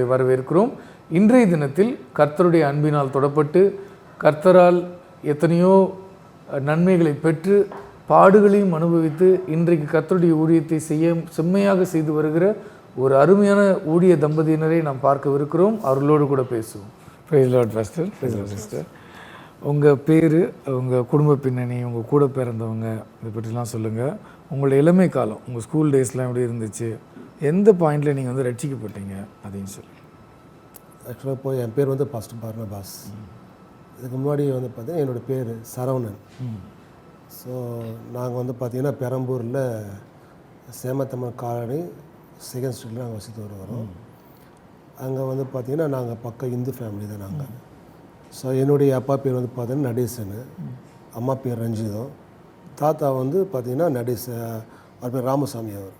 உங்களை வரவேற்கிறோம். இன்றைய தினத்தில் கர்த்தருடைய அன்பினால் தொடப்பட்டு கர்த்தரால் எத்தனையோ நன்மைகளை பெற்று பாடுகளையும் அனுபவித்து இன்றைக்கு கர்த்தருடைய ஊழியத்தை செம்மையாக செய்து வருகிற ஒரு அருமையான ஊழிய தம்பதியினரை நாம் பார்க்கவிருக்கிறோம். அவர்களோடு கூட பேசுவோம். Praise the Lord pastor. Praise the Lord sister. உங்கள் பேர், உங்கள் குடும்ப பின்னணி, உங்கள் கூட பிறந்தவங்க, இதை பற்றிலாம் சொல்லுங்கள். உங்களோட இளமை காலம், உங்கள் ஸ்கூல் டேஸ்லாம் எப்படி இருந்துச்சு, எந்த பாயிண்டில் நீங்கள் வந்து ரட்சிக்கப்பட்டீங்க அதையும் சொல்லுங்கள். ஆக்சுவலாக இப்போ என் பேர் வந்து பாஸ்டர் பர்னபாஸ். இதுக்கு முன்னாடி வந்து பார்த்தீங்கன்னா என்னோடய பேர் சரவணன். ஸோ நாங்கள் வந்து பார்த்திங்கன்னா பெரம்பூரில் சேமத்தமிழ் காலனி செகண்ட் ஸ்ட்ரீட்டில் நாங்கள் வசித்து வருகிறோம். அங்கே வந்து பார்த்திங்கன்னா நாங்கள் பக்கம் இந்து ஃபேமிலி தான் நாங்கள். ஸோ என்னுடைய அப்பா பேர் வந்து பார்த்தீங்கன்னா நடேசன், அம்மா பேர் ரஞ்சிதம், தாத்தா வந்து பார்த்திங்கன்னா நடேச, அவர் பேர் ராமசாமி அவர்.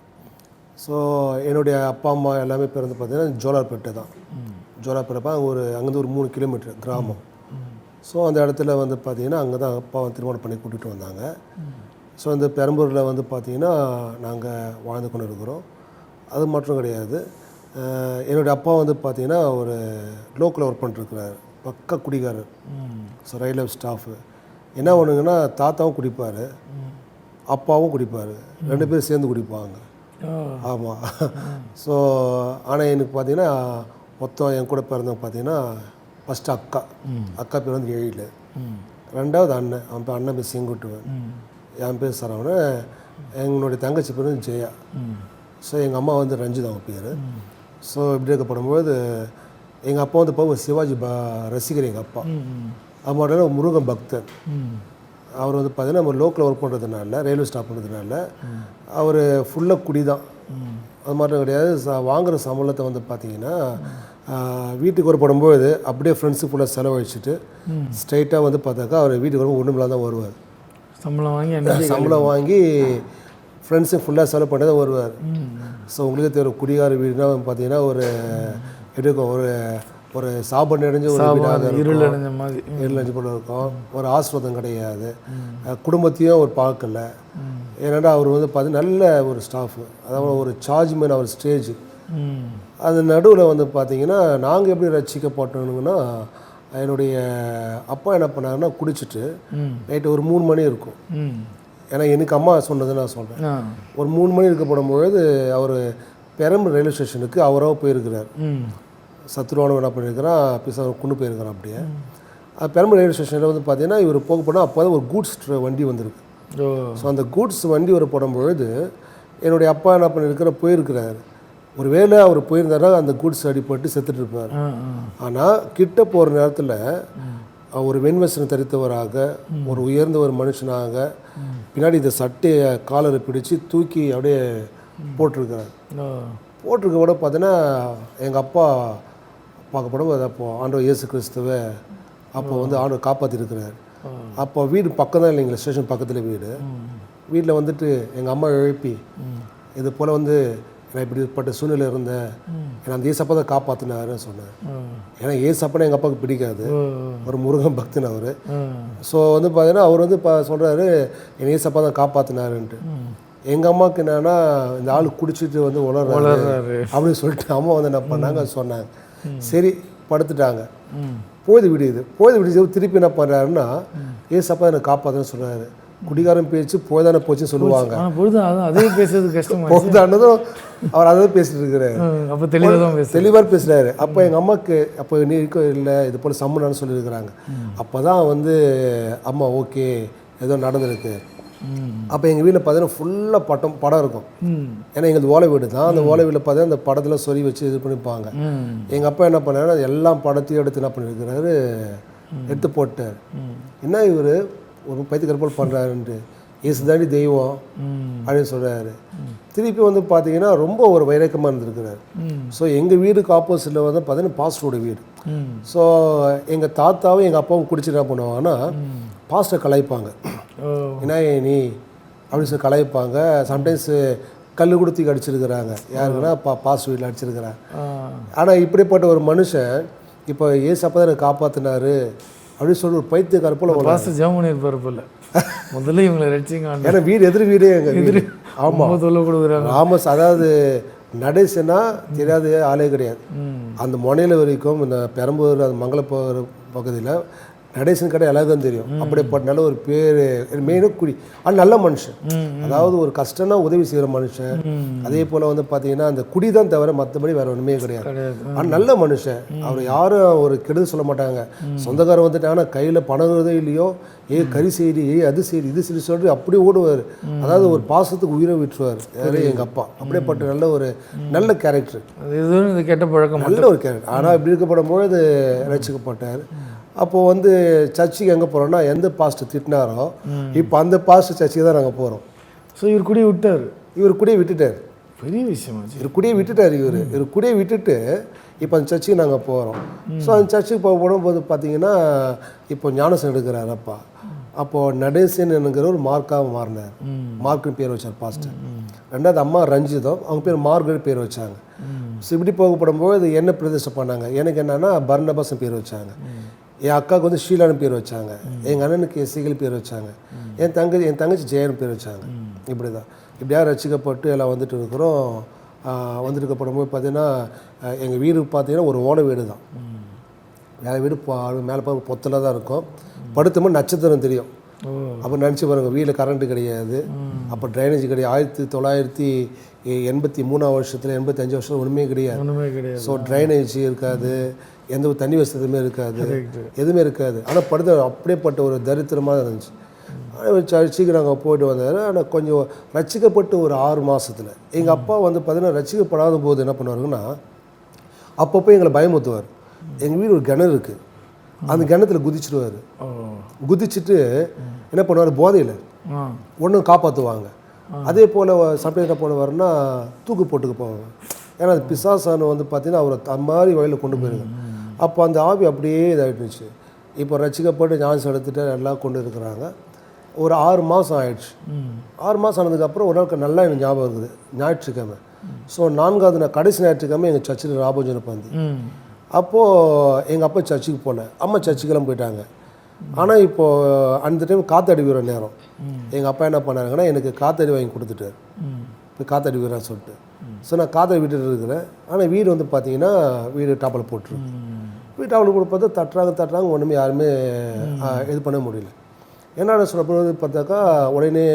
ஸோ என்னுடைய அப்பா அம்மா எல்லாமே பேர் வந்து பார்த்திங்கன்னா ஜோலார்பேட்டை தான். ஜோலார்பேட்டை அங்கேருந்து ஒரு 3 கிலோமீட்டர் கிராமம். ஸோ அந்த இடத்துல வந்து பார்த்திங்கன்னா அங்கே தான் அப்பா திருமணம் பண்ணி கூட்டிகிட்டு வந்தாங்க. ஸோ இந்த பெரம்பூரில் வந்து பார்த்திங்கன்னா நாங்கள் வாழ்ந்து கொண்டு இருக்கிறோம். அது மட்டும் கிடையாது, என்னுடைய அப்பா வந்து பார்த்திங்கன்னா ஒரு லோக்கலில் ஒர்க் பண்ணிட்டுருக்கிறார், பக்க குடிகாரர். So railway staff. என்ன பண்ணுங்கன்னா தாத்தாவும் குடிப்பார், அப்பாவும் குடிப்பார், 2 பேரும் சேர்ந்து குடிப்பாங்க. ஆமாம். ஸோ ஆனால் எனக்கு பார்த்திங்கன்னா மொத்தம் என் கூட பிறந்தவங்க பார்த்திங்கன்னா ஃபஸ்ட்டு அக்கா பேர் வந்து எழில், 2வது அண்ணன், அவன் பேர் அண்ணன் பேர் செங்குட்டுவன், என் பேர் சரவணன், எங்களுடைய தங்கச்சி பேர் வந்து ஜெயா. ஸோ எங்கள் அம்மா வந்து ரஞ்சித் அவங்க பேர். ஸோ இப்படி இருக்கப்படும்போது எங்கள் அப்பா வந்து இப்போ சிவாஜி ரசிகர். எங்கள் அப்பா அது மட்டும் முருகன் பக்தர். அவர் வந்து பார்த்தீங்கன்னா நம்ம லோக்கலில் ஒர்க் பண்ணுறதுனால, ரயில்வே ஸ்டாப் பண்ணுறதுனால அவர் ஃபுல்லாக குடி தான். அது மட்டும் கிடையாது, வாங்குகிற சம்பளத்தை வந்து பார்த்திங்கன்னா வீட்டுக்கு வரப்படும்போது அப்படியே ஃப்ரெண்ட்ஸு ஃபுல்லாக செலவழிச்சிட்டு ஸ்ட்ரைட்டாக வந்து பார்த்தாக்கா அவர் வீட்டுக்கு வரும்போது ஒன்றுமில்லாத தான் வருவார். சம்பளம் வாங்கி ஃப்ரெண்ட்ஸும் ஃபுல்லாக செலவு பண்ணி தான் வருவார். ஸோ உங்களுக்கு தெரியும் குடிகார வீடுனா பார்த்தீங்கன்னா ஒரு எடுக்கும், ஒரு சாப்பாடு அடைஞ்ச ஒரு வீடாக இருளடைஞ்ச மாதிரி இருளடைஞ்சு போல இருக்கும். ஒரு ஆசிர்வாதம் கிடையாது, குடும்பத்தையும் அவர் பார்க்கல. ஏன்னா அவர் வந்து பார்த்தீங்கன்னா நல்ல ஒரு ஸ்டாஃபு, அதாவது ஒரு சார்ஜ்மேன் அவர் ஸ்டேஜ். அது நடுவில் வந்து பார்த்திங்கன்னா நாங்கள் எப்படி ரசிக்கப்பட்டோங்கன்னா, என்னுடைய அப்பா என்ன பண்ணாருன்னா குடிச்சிட்டு நைட்டு ஒரு 3 மணி இருக்கும். ஏன்னா எனக்கு அம்மா சொன்னது நான் சொல்கிறேன். ஒரு 3 மணி இருக்கப்படும்பொழுது அவர் பெரம்பூர் ரயில்வே ஸ்டேஷனுக்கு அவராக போயிருக்கிறார். சத்துருவானவர் என்ன பண்ணியிருக்கிறான், பிசா கொண்டு போயிருக்கிறான். அப்படியே பெரம்பூர் ரயில்வே ஸ்டேஷனில் வந்து பார்த்தீங்கன்னா இவர் போக போனால் அப்போ தான் ஒரு கூட்ஸ் வண்டி வந்திருக்கு. ஸோ அந்த கூட்ஸ் வண்டி ஒரு போடும்பொழுது என்னுடைய அப்பா என்ன பண்ணியிருக்கிற போயிருக்கிறார். ஒரு வேளை அவர் போயிருந்தாரா அந்த கூட்ஸ் அடிப்பட்டு செத்துட்டு இருப்பார். ஆனால் கிட்ட போகிற நேரத்தில் ஒரு வெண்வசனம் தரித்தவராக, ஒரு உயர்ந்த ஒரு மனுஷனாக பின்னாடி இந்த சட்டையை காலரை பிடிச்சி தூக்கி அப்படியே போட்டிருக்கிறார். போட்டிருக்க கூட பார்த்தீங்கன்னா எங்கள் அப்பா பார்க்கப்படும் அப்போ ஆண்டவர் இயேசு கிறிஸ்துவை அப்போ வந்து ஆண்டவர் காப்பாற்றிருக்கிறார். அப்போ வீடு பக்கம் தான் இல்லைங்களா, ஸ்டேஷன் பக்கத்தில் வீட்டில் வந்துட்டு எங்கள் அம்மா எழுப்பி இது போல் வந்து நான் இப்படிப்பட்ட சூழ்நிலை இருந்தேன், ஏன்னா அந்த ஏசப்பா தான் காப்பாற்றினாருன்னு சொன்னேன். ஏன்னா ஏசப்பா எங்கள் அப்பாவுக்கு பிடிக்காது, ஒரு முருகன் பக்தன் அவர். ஸோ வந்து பார்த்தீங்கன்னா அவர் வந்து சொல்கிறாரு என் ஏசப்பா தான் காப்பாற்றினாருன்ட்டு. எங்கள் அம்மாவுக்கு என்னன்னா இந்த ஆள் குடிச்சிட்டு வந்து உளறாரு அப்படின்னு சொல்லிட்டு அம்மா வந்து என்ன பண்ணாங்க சொன்னாங்க. சரி படுத்துட்டாங்க. பொழுது விடியுது திருப்பி என்ன பண்ணுறாருன்னா ஏசப்பா என்னை காப்பாற்றுன்னு சொல்கிறாரு. குடிகாரம் பேச்சு போய்தானே போச்சுன்னு சொல்லுவாங்க. அதே பேசுறது கஷ்டம். போதானதும் அவர் அதை பேசிட்டு இருக்கிறாரு. அப்போ தெளிவாக பேசுகிறாரு. அப்போ எங்கள் அம்மாவுக்கு அப்போ நீ இருக்க இல்லை இது போல் சம்மனான்னு சொல்லியிருக்கிறாங்க. அப்போ தான் வந்து அம்மா ஓகே ஏதோ நடந்திருக்கு. அப்போ எங்கள் வீட்டில் பார்த்தீங்கன்னா ஃபுல்லாக படம் இருக்கும். ஏன்னா எங்களுக்கு ஓலை வீடு தான். அந்த ஓலை வீட்டில் பார்த்தீங்கன்னா அந்த படத்தில் சொறி வச்சு இது பண்ணிப்பாங்க. எங்கள் அப்பா என்ன பண்ணாரு, எல்லா படத்தையும் எடுத்து என்ன பண்ணியிருக்கிறாரு, எடுத்து போட்டார். என்ன இவர் ஒரு பைத்தியக்கார போல் பண்ணுறாருன்ட்டு, இயேசுதாண்டி தெய்வம் அப்படின்னு சொல்கிறாரு. திருப்பி வந்து பார்த்தீங்கன்னா ரொம்ப ஒரு வைரக்கமாக இருந்திருக்கிறார். ஸோ எங்கள் வீடுக்கு ஆப்போசிட்டில் வந்து பார்த்தீங்கன்னா பாஸ்டரோட வீடு. ஸோ எங்கள் தாத்தாவும் எங்கள் அப்பாவும் குடிச்சிட்டு என்ன பண்ணுவாங்கன்னா பாஸ்டரை கலாய்ப்பாங்க. என்ன நீ அப்படின்னு சொல்லி கலாய்ப்பாங்க. சம்டைம்ஸு கல் கொடுத்து அடிச்சிருக்கிறாங்க. யாருக்குன்னா பாஸ்டர் வீட்டில் அடிச்சிருக்கிறாங்க. ஆனால் இப்படிப்பட்ட ஒரு மனுஷன் இப்போ ஏசப்பா தான் எனக்கு காப்பாற்றினாரு அப்படின்னு சொல்லி ஒரு பைத்தியக்கார போல பாஸ்டர் ஜெர்மனி இருப்பார் போல. முதல்ல இவங்களை ரட்சிங்க. ஏன்னா வீடு எதிர் வீடே எங்கள் வீடு. ஆமாம் சொல்ல கொடுக்குறாங்க. ஆமாம். அதாவது நடேசனா தெரியாத ஆளே கிடையாது. அந்த முனையில் வரைக்கும் இந்த பெரம்பூர் அந்த மங்களப்பூர் பகுதியில் நடேசன் கடை எல்லாருக்கும் தெரியும். அப்படிப்பட்ட நல்ல ஒரு பேர் மெயினாக குடி. ஆனால் நல்ல மனுஷன், அதாவது ஒரு கஷ்டம்னா உதவி செய்கிற மனுஷன். அதே போல் வந்து பார்த்தீங்கன்னா அந்த குடி தான் தவிர மற்றபடி வேறு ஒன்றுமே கிடையாது. ஆனால் நல்ல மனுஷன். அவர் யாரும் ஒரு கெடுதல் சொல்ல மாட்டாங்க. சொந்தக்காரர் வந்துட்டாங்கன்னா கையில் பணங்கிறதே இல்லையோ, கறி செய்தி, அது செய்தி, இது செய்தி சொல்லிட்டு அப்படியே ஓடுவார். அதாவது ஒரு பாசத்துக்கு உயிரை விட்டுருவார். எங்கள் அப்பா அப்படிப்பட்ட நல்ல ஒரு நல்ல கேரக்டர். இது கெட்ட பழக்கம், நல்ல ஒரு கேரக்டர். ஆனால் இப்படி இருக்கப்படும் ரசிக்கப்பட்டார். அப்போது வந்து சர்ச்சுக்கு எங்கே போகிறோன்னா, எந்த பாஸ்டர் திட்டினாரோ இப்போ அந்த பாஸ்டர் சர்ச்சுக்கு தான் நாங்கள் போகிறோம். ஸோ இவர் குடியை விட்டார். இவர் குடியை விட்டுட்டார். பெரிய விஷயமாச்சு. இவர் குடியை விட்டுட்டார். இவர் குடியை விட்டுட்டு இப்போ அந்த சர்ச்சுக்கு நாங்கள் போகிறோம். ஸோ அந்த சர்ச்சுக்கு போகும்போது பார்த்தீங்கன்னா இப்போ ஞானசம் எடுக்கிறார் அப்பா. அப்போது நடேசன் என்கிற ஒரு மார்க்காக மாறினார். மார்க்குன்னு பேர் வச்சார் பாஸ்டர். ரெண்டாவது அம்மா ரஞ்சிதம், அவங்க பேர் மார்கரெட் பேர் வச்சாங்க. ஸோ இப்படி போகப்படும்போது என்ன பிரதிஷ்டை பண்ணாங்க. எனக்கு என்னென்னா பர்னபாஸ்னு பேர் வச்சாங்க. என் அக்காவுக்கு வந்து ஷீலான்னு பேர் வச்சாங்க. எங்கள் அண்ணனுக்கு எஸ்சிகள் பேர் வச்சாங்க. என் தங்கச்சி ஜெயன் பேர் வச்சாங்க. இப்படி தான் இப்படியா ரசிக்கப்பட்டு எல்லாம் வந்துட்டு இருக்கிறோம். வந்துட்டு இருக்கப்படும்போது பார்த்தீங்கன்னா எங்கள் வீடு பார்த்தீங்கன்னா ஒரு ஓலை வீடு தான். வேறு வீடு மேலே பார்க்க பொத்தில் தான் இருக்கும். படுத்தமோ நட்சத்திரம் தெரியும். அப்போ நினச்சி பாருங்கள், வீட்டில் கரண்ட்டு கிடையாது, அப்போ ட்ரைனேஜ் கிடையாது. 1983 வருஷத்தில் 85 வருஷத்தில் ஒன்றுமே கிடையாது. ஸோ ட்ரைனேஜ் இருக்காது, எந்த ஒரு தண்ணி வசதியுமே இருக்காது, எதுவுமே இருக்காது. ஆனால் படுத்த அப்படியேப்பட்ட ஒரு தரித்திரமாக இருந்துச்சு. சர்ச்சுக்கு நாங்கள் போயிட்டு வந்தார். ஆனால் கொஞ்சம் ரசிக்கப்பட்டு ஒரு 6 மாதத்தில் எங்கள் அப்பா வந்து பார்த்தீங்கன்னா ரசிக்கப்படாத போது என்ன பண்ணுவாருங்கன்னா, அப்பப்போ எங்களை பயமுறுத்துவார். எங்கள் வீடு ஒரு கிணறு இருக்குது, அந்த கிணத்துல குதிச்சிடுவார். குதிச்சுட்டு என்ன பண்ணுவார், போதையில் ஒன்றும் காப்பாற்றுவாங்க. அதே போல் சம்டைம்ஸ் என்ன பண்ணுவார்னா தூக்கு போட்டுக்கு போவாங்க. ஏன்னா அது பிசாசானு வந்து பார்த்தீங்கன்னா அவரை மாதிரி வழியில் கொண்டு போயிருங்க. அப்போ அந்த ஆவி அப்படியே இதாகிடுச்சு. இப்போ ரசிக்கப்பட்டு ஞானசம் எடுத்துகிட்டு எல்லாம் கொண்டு இருக்கிறாங்க. ஒரு 6 மாதம் ஆயிடுச்சு. 6 மாதம் ஆனதுக்கப்புறம் ஒரு நாளுக்கு நல்லா எனக்கு ஞாபகம் இருக்குது, ஞாயிற்றுக்கிழமை. ஸோ 4வது கடைசி ஞாயிற்றுக்கிழமை எங்கள் சர்ச்சில் ராபோஜன பந்தி. அப்போது எங்கள் அப்பா சர்ச்சுக்கு போகல, அம்மா சர்ச்சுக்கெல்லாம் போயிட்டாங்க. ஆனால் இப்போது அந்த டைம் காற்றடி விடுற நேரம். எங்கள் அப்பா என்ன பண்ணாங்கன்னா எனக்கு காற்றடி வாங்கி கொடுத்துட்டார். இப்போ காற்றடி விடுறான்னு சொல்லிட்டு. ஸோ நான் காற்றடி விட்டுட்டு இருக்கிறேன். ஆனால் வீடு வந்து பார்த்தீங்கன்னா வீடு டாப்பில் போட்டுருக்கு. வீடு டாப்பில் போட்டு பார்த்தா தட்டுறாங்க ஒன்றுமே யாருமே இது பண்ண முடியல. என்னென்ன சொல்ல பார்த்தாக்கா உடனே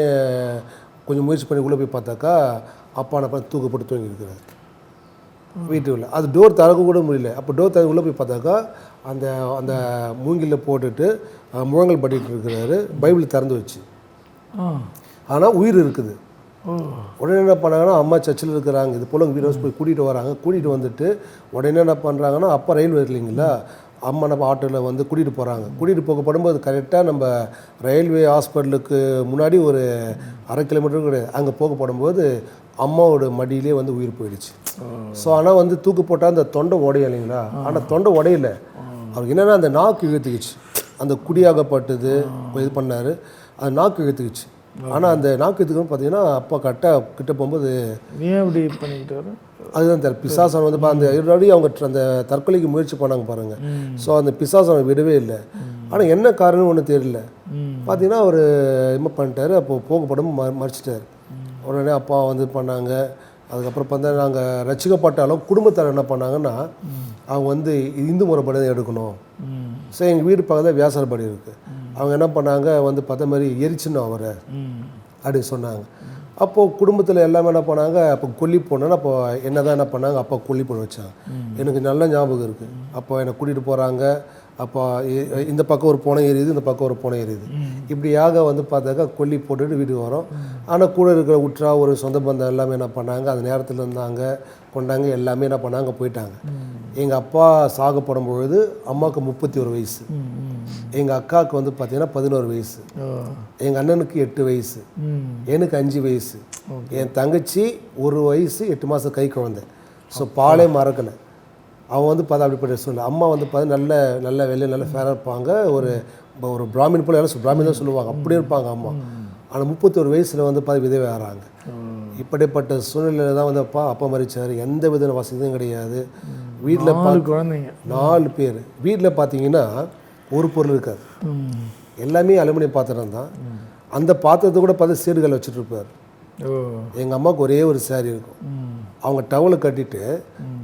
கொஞ்சம் முயற்சி பண்ணி உள்ளே போய் பார்த்தாக்கா அப்பா நான் தூக்கு போட்டு தூங்கி இருக்கிறார் வீட்டுக்குள்ள. அது டோர் திறக்க கூட முடியல. அப்போ டோர் திறக்க உள்ளே போய் பார்த்தாக்கா அந்த அந்த மூங்கிலில் போட்டுட்டு முழங்கல் படிட்டு இருக்கிறாரு, பைபிள் திறந்து வச்சு. ஆனால் உயிர் இருக்குது. உடனே என்ன பண்ணாங்கன்னா அம்மா சர்ச்சில் இருக்கிறாங்க, இது போல் வீடு போய் கூட்டிகிட்டு வராங்க. கூட்டிகிட்டு வந்துட்டு உடனே என்ன பண்ணுறாங்கன்னா அப்பா ரயில்வே இல்லைங்களா, அம்மா நம்ம ஆட்டோவில் வந்து கூட்டிகிட்டு போகிறாங்க. கூட்டிகிட்டு போகப்படும்போது கரெக்டாக நம்ம ரயில்வே ஹாஸ்பிட்டலுக்கு முன்னாடி ஒரு 1/2 கிலோமீட்டர் கிடையாது. அங்கே போகப்படும்போது அம்மாவோட மடியிலே வந்து உயிர் போயிடுச்சு. ஸோ ஆனால் வந்து தூக்கு போட்டால் அந்த தொண்டை உடையும் இல்லைங்களா, ஆனால் தொண்டை உடையில. அவருக்கு என்னென்னா அந்த நாக்கு இழுத்துக்குச்சு. அந்த குடியாகப்பட்டது இது பண்ணார், அந்த நாக்கு இழுத்துக்குச்சு. ஆனால் அந்த நாக்கு இழுத்துக்குன்னு பார்த்தீங்கன்னா அப்பா கிட்ட போகும்போது ஏன் அப்படி பண்ணிக்கிட்டாரு அதுதான் தெரியல. பிசாசன் வந்து அந்த இருடி அவங்க அந்த தற்கொலைக்கு முயற்சி பண்ணாங்க பாருங்கள். ஸோ அந்த பிசாசனை விடவே இல்லை. ஆனால் என்ன காரணம்னு ஒன்றும் தெரியல. பார்த்தீங்கன்னா அவர் என்ன பண்ணிட்டாரு, அப்போது போகப்படும் மறிச்சிட்டார். உடனே அப்பா வந்து பண்ணாங்க. அதுக்கப்புறம் பார்த்தா நாங்கள் ரசிக்கப்பட்டாலும் குடும்பத்தார் என்ன பண்ணாங்கன்னா அவங்க வந்து இந்து முறைப்படி தான் எடுக்கணும். ஸோ எங்கள் வீடு பக்கத்தில் வியாசாரப்படி இருக்குது. அவங்க என்ன பண்ணாங்க வந்து பார்த்த மாதிரி எரிச்சிடணும் அவரை அப்படின்னு சொன்னாங்க. அப்போது குடும்பத்தில் எல்லாமே என்ன பண்ணாங்க, அப்போ கொல்லி போனோன்னா அப்போ என்ன தான் என்ன பண்ணாங்க, அப்பா கொல்லி போட வச்சாங்க. எனக்கு நல்ல ஞாபகம் இருக்குது. அப்போ என்னை கூட்டிகிட்டு போகிறாங்க. அப்போ இந்த பக்கம் ஒரு பூனை எரியுது, இந்த பக்கம் ஒரு பூனை எரியுது. இப்படியாக வந்து பார்த்தாக்கா கொல்லி போட்டுட்டு வீட்டுக்கு வரோம். ஆனால் கூட இருக்கிற உற்றா ஒரு சொந்த பந்தம் எல்லாமே என்ன பண்ணாங்க, அந்த நேரத்தில் இருந்தாங்க, கொண்டாங்க, எல்லாமே என்ன பண்ணாங்க போயிட்டாங்க. எங்கள் அப்பா சாகப்படும் பொழுது அம்மாவுக்கு 31 வயசு, எங்கள் அக்காவுக்கு வந்து பார்த்திங்கன்னா 11 வயசு, எங்கள் அண்ணனுக்கு 8 வயசு, எனக்கு 5 வயசு, என் தங்கச்சி 1 வயசு 8 மாதம் கை குழந்தை. ஸோ பாலே மறக்கலை. அவன் வந்து பார்த்தா அப்படிப்பட்ட சொல்ல. அம்மா வந்து பார்த்தா நல்ல வெளியே நல்ல ஃபேராக இருப்பாங்க. ஒரு பிராமின் போல எல்லாம் பிராமின் தான் சொல்லுவாங்க, அப்படியே இருப்பாங்க அம்மா. ஆனால் 31 வயசில் வந்து பார்த்து விதவை ஆகிறாங்க. இப்படிப்பட்ட சூழ்நிலையில் தான் வந்து அப்பா மறிச்சார். எந்த வித வசதியும் கிடையாது. வீட்டில் 4 குழந்தைங்க, 4 பேர். வீட்டில் பார்த்தீங்கன்னா ஒரு பொருள் இருக்காது, எல்லாமே அலுமினியம் பாத்திரம் தான். அந்த பாத்திரத்தை கூட பார்த்து சீடுகள் வச்சுட்டு இருப்பார். எங்கள் அம்மாவுக்கு ஒரே ஒரு சாரி இருக்கும். அவங்க டவலை கட்டிட்டு